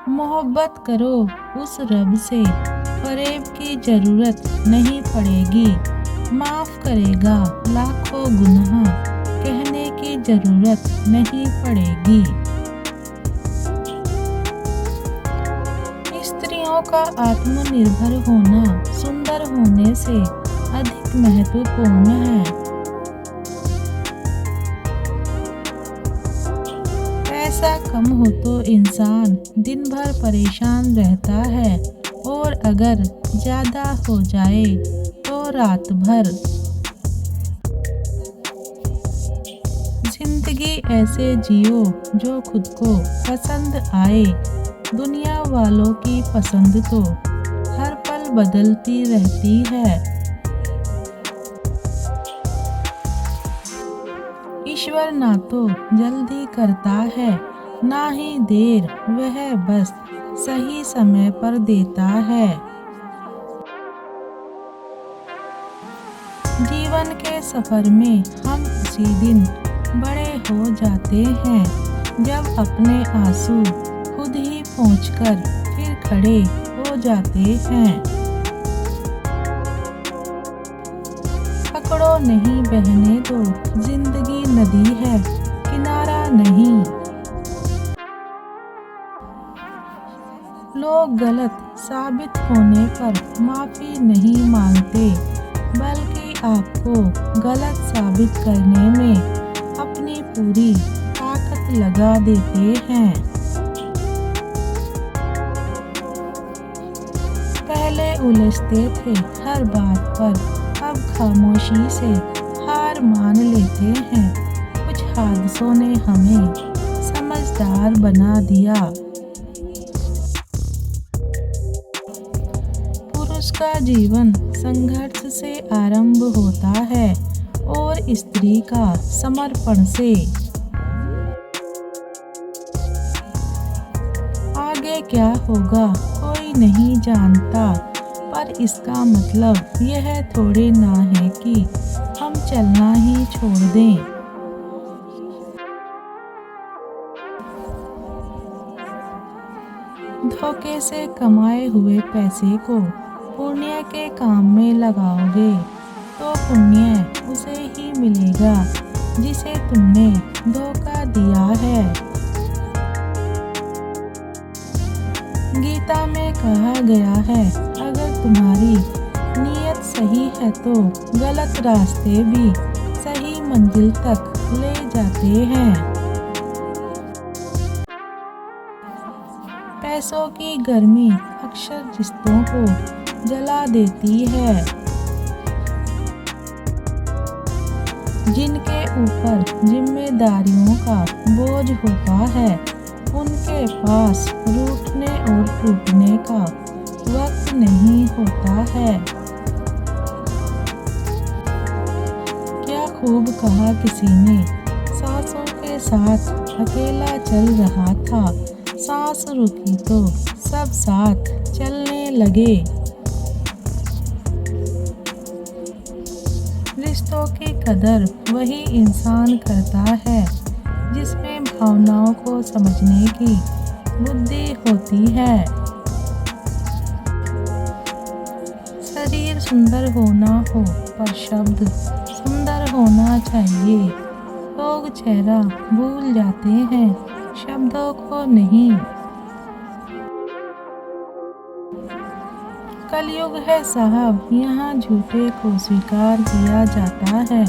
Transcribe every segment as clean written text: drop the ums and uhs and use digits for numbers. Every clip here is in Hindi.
मोहब्बत करो उस रब से, फरेब की जरूरत नहीं पड़ेगी। माफ करेगा लाखों गुनाह, कहने की जरूरत नहीं पड़ेगी। स्त्रियों का आत्मनिर्भर होना सुंदर होने से अधिक महत्वपूर्ण है। पैसा कम हो तो इंसान दिन भर परेशान रहता है, और अगर ज्यादा हो जाए तो रात भर। जिंदगी ऐसे जियो जो खुद को पसंद आए, दुनिया वालों की पसंद तो हर पल बदलती रहती है। ईश्वर ना तो जल्दी करता है ना ही देर, वह बस सही समय पर देता है। जीवन के सफर में हम उसी दिन बड़े हो जाते हैं जब अपने आंसू खुद ही पोंछकर फिर खड़े हो जाते हैं। पकड़ो नहीं बहने दो, जिंदगी नदी है किनारा नहीं। लोग गलत साबित होने पर माफी नहीं मांगते, बल्कि आपको गलत साबित करने में अपनी पूरी ताकत लगा देते हैं। पहले उलझते थे हर बात पर, अब खामोशी से हार मान लेते हैं। कुछ हादसों ने हमें समझदार बना दिया। पुरुष का जीवन संघर्ष से आरंभ होता है और स्त्री का समर्पण से। आगे क्या होगा कोई नहीं जानता, पर इसका मतलब यह थोड़े ना है कि हम चलना ही छोड़ दें। धोखे से कमाए हुए पैसे को पुण्य के काम में लगाओगे तो पुण्य उसे ही मिलेगा जिसे तुमने धोखा दिया है। गीता में कहा गया है, अगर तुम्हारी नीयत सही है तो गलत रास्ते भी सही मंजिल तक ले जाते हैं। पैसों की गर्मी अक्सर रिश्तों को जला देती है। जिनके ऊपर जिम्मेदारियों का बोझ होता है, उनके पास रूठने और टूटने का वक्त नहीं होता है। क्या खूब कहा किसी ने, सांसों के साथ अकेला चल रहा था, सांस रुकी तो सब साथ चलने लगे। रिश्तों की कदर वही इंसान करता है जिसमें भावनाओं को समझने की बुद्धि होती है। शरीर सुंदर होना हो पर शब्द सुंदर होना चाहिए। लोग चेहरा भूल जाते हैं, शब्दों को नहीं। कलयुग है साहब, यहाँ झूठे को स्वीकार किया जाता है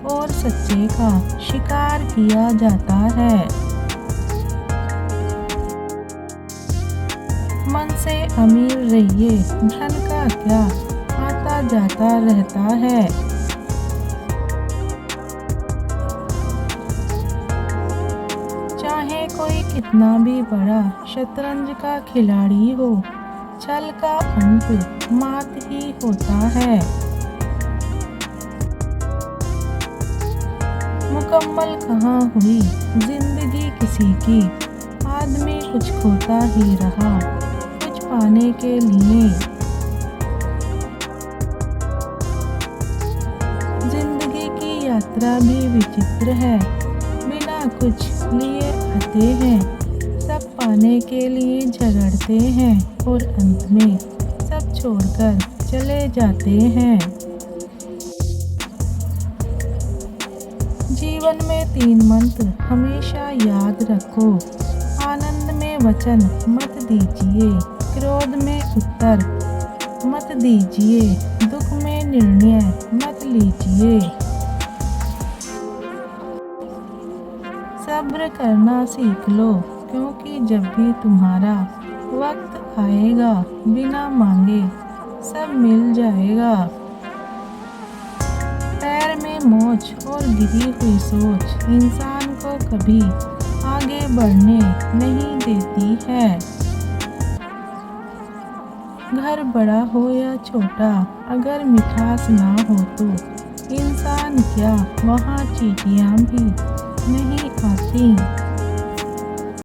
और सच्चे का शिकार किया जाता है। मन से अमीर रहिए, धन का क्या आता जाता रहता है। चाहे कोई कितना भी बड़ा शतरंज का खिलाड़ी हो, छल का अंत मात ही होता है। मुकम्मल कहाँ हुई जिंदगी किसी की, आदमी कुछ खोता ही रहा कुछ पाने के लिए। जिंदगी की यात्रा भी विचित्र है, बिना कुछ लिए आते हैं सब पाने के लिए झगड़ते हैं और अंत में सब छोड़कर चले जाते हैं। जीवन में 3 मंत्र हमेशा याद रखो। आनंद में वचन मत दीजिए, क्रोध में उत्तर मत दीजिए, दुख में निर्णय मत लीजिए। सब्र करना सीख लो, क्योंकि जब भी तुम्हारा वक्त आएगा बिना मांगे सब मिल जाएगा। पैर में मोच और गिरी हुई सोच इंसान को कभी आगे बढ़ने नहीं देती है। घर बड़ा हो या छोटा, अगर मिठास ना हो तो इंसान क्या वहाँ चींटियाँ भी नहीं आती।